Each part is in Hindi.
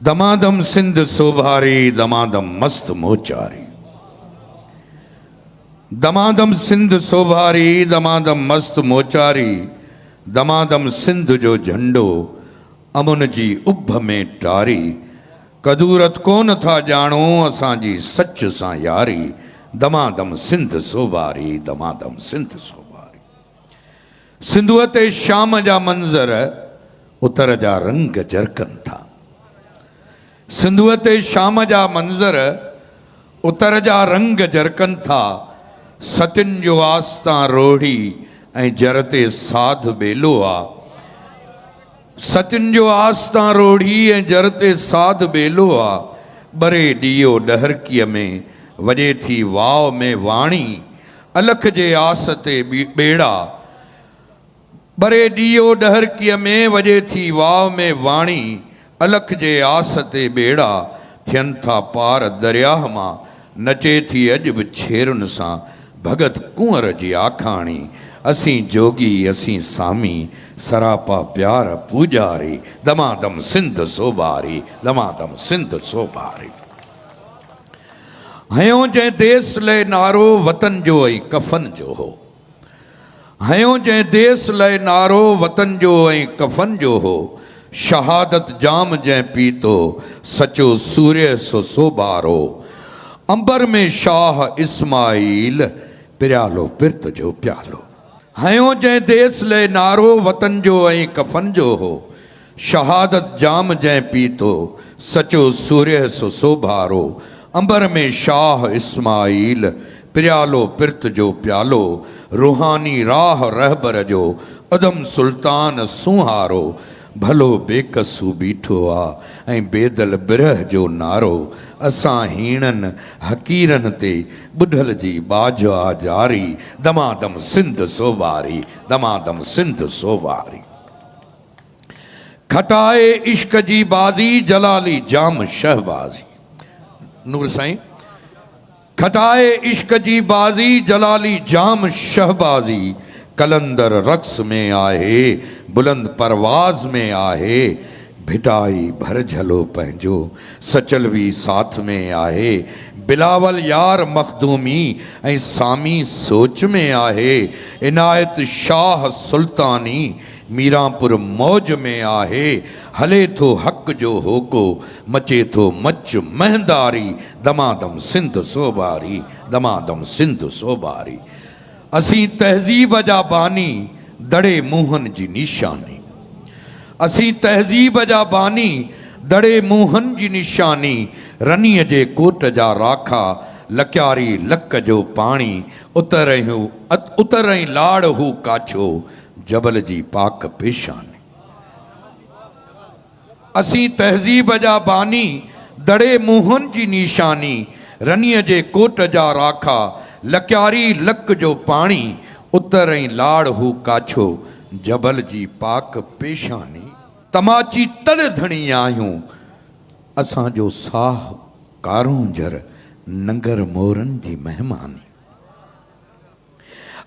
दमादम सिंध सोभारी दमादम मस्त मोचारी। दमादम सिंध सोभारी दमादम मस्त मोचारी। दमादम सिंध जो झंडो अमुन जी उभ में टारी। कदूरत कोन था जानो असांजी सच सां यारी। दमादम सिंध सोभारी दमादम सिंध सोभारी। सिंधुअ ते शाम जा मंज़र उतर जा रंग जरकन था। सिंधुअ ते शाम जा मंज़र उतर जा रंग जरकन था। सतिन जो आस्तां रोढ़ी ऐं जर ते साध बेलो आ। सतिन जो आस्तां रोढ़ी ऐं जर ते साध बेलो आ। बरे ॾियो डहरकीअ में वॼे थी वाव में वाणी। अलख जे आस ते ॿेड़ा। बरे ॾियो डहरकीअ में वॼे थी वाव में वाणी। अलख जे आस ते ॿेड़ा थियनि था पार दरियाह मां। नचे थी अॼु बि छेरुनि सां भगत कुंवर जी आखाणी। असीं जोगी असीं सामी सरापा प्यार पूजारी। दमादम सिंध सोभारी दमादम सिंध सोभारी। हयो जंहिं देस लाइ नारो वतन जो ऐं कफ़न जो हो। हयो जंहिं देस लाइ नारो वतन जो ऐं कफ़न जो हो। शहादत जाम जंहिं पीतो सचो सूर्य सो सोबारो। अंबर में शाह इस्माइल पिरालो पिर्त जो प्यालो। हयो जंहिं देस लाइ नारो वतन जो ऐं कफ़न जो हो। शहादत जाम जंहिं पीतो सचो सूर्य सो सोबारो। अंबर में शाह इस्माइल पिरालो पिर्त जो प्यालो। रूहानी राह रहबर जो अदम सुल्तान सुहारो। भलो बेकसू बीठो आ ऐं बेदल बिरह जो नारो। असां हीणनि हकीरनि ते ॿुधल जी बाज आ जारी। दमादम सिंध सोभारी दमादम सिंध सोभारी। खटाए इश्क जी बाज़ी जलाली जाम शहबाज़ी। नूर साईं। खटाए इश्क जी बाज़ी जलाली जाम शहबाज़ी। कलंदर रक्स में आहे बुलंद परवाज में आहे। भिटाई भर झलो पंहिंजो सचलवी साथ में आहे। बिलावल यार मखदूमी ऐं सामी सोच में आहे। इनायत शाह सुल्तानी मीरापुर मौज में आहे। हले थो हक़ जो होको मचे थो मच महंदारी। दमादम सिंध सोभारी दमादम सिंध सोभारी। असीं तहज़ीब जा बानी दड़े मुंहन जी निशानी। असीं तहज़ीब जा बानी दड़े मुंहन जी निशानी। रनीअ जे कोट जा राखा लकियारी लक जो पाणी। उतरई लाड़ हू काछो जबल जी पाक पेशानी। असीं तहज़ीब जा बानी दड़े मुंहन जी निशानी। रनीअ जे कोट जा राखा लकियारी लक जो पाणी। उतरई लाड़ हू काछो जबल जी पाक पेशानी। तमाची तड़ धणी आहियूं असांजो साह कारूं जर नंगर मोरन जी महिमानी।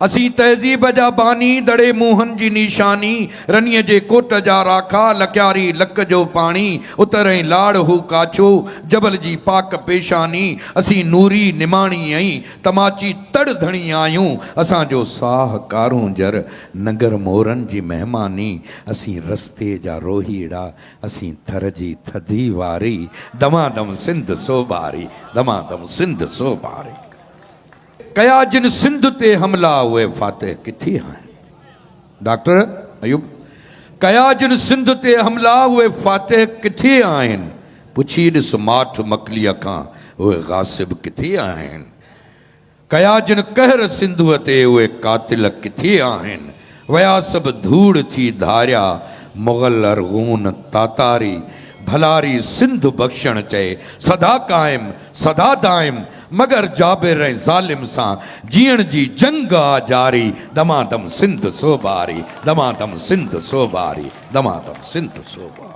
असीं तहज़ीब जा बानी दड़े मुंहन जी निशानी। रनीअ जे कोट जा राखा लकियारी लक जो पाणी। उतरई लाड़ हू काछो जबल जी पाक पेशानी। असीं नूरी निमाणी ऐं तमाची तड़ धणी आहियूं असांजो साह कारूं जर नंगर मोरन जी महिमानी। असीं रस्ते जा रोहीड़ा असीं थर जी थधी वारी। दमादम सिंध सोभारी दमादम सिंध सोभारी। कया जिन सिंध ते हमला उहे फातिह किथे आहिनि। डॉक्टर अयूब। कया जिन सिंध ते हमला उहे फातिह किथे आहिनि। पुछी ॾिस माठ मकलीअ खां उहे गासिब किथे आहिनि। कया जिन कहर सिंधुअ ते उहे कातिल किथे आहिनि। वया सभु धूड़ थी धारिया मुग़ल अरगून तातारी। भलारी सिंध बख़्शण चए सदा क़ाइम सदा दाइम। मगर जाबिर ऐं ज़ालिम सां जीअण जी जंग आ जारी। दमादम सिंध सोभारी दमादम सिंध सोभारी दमादम सिंध सोभारी।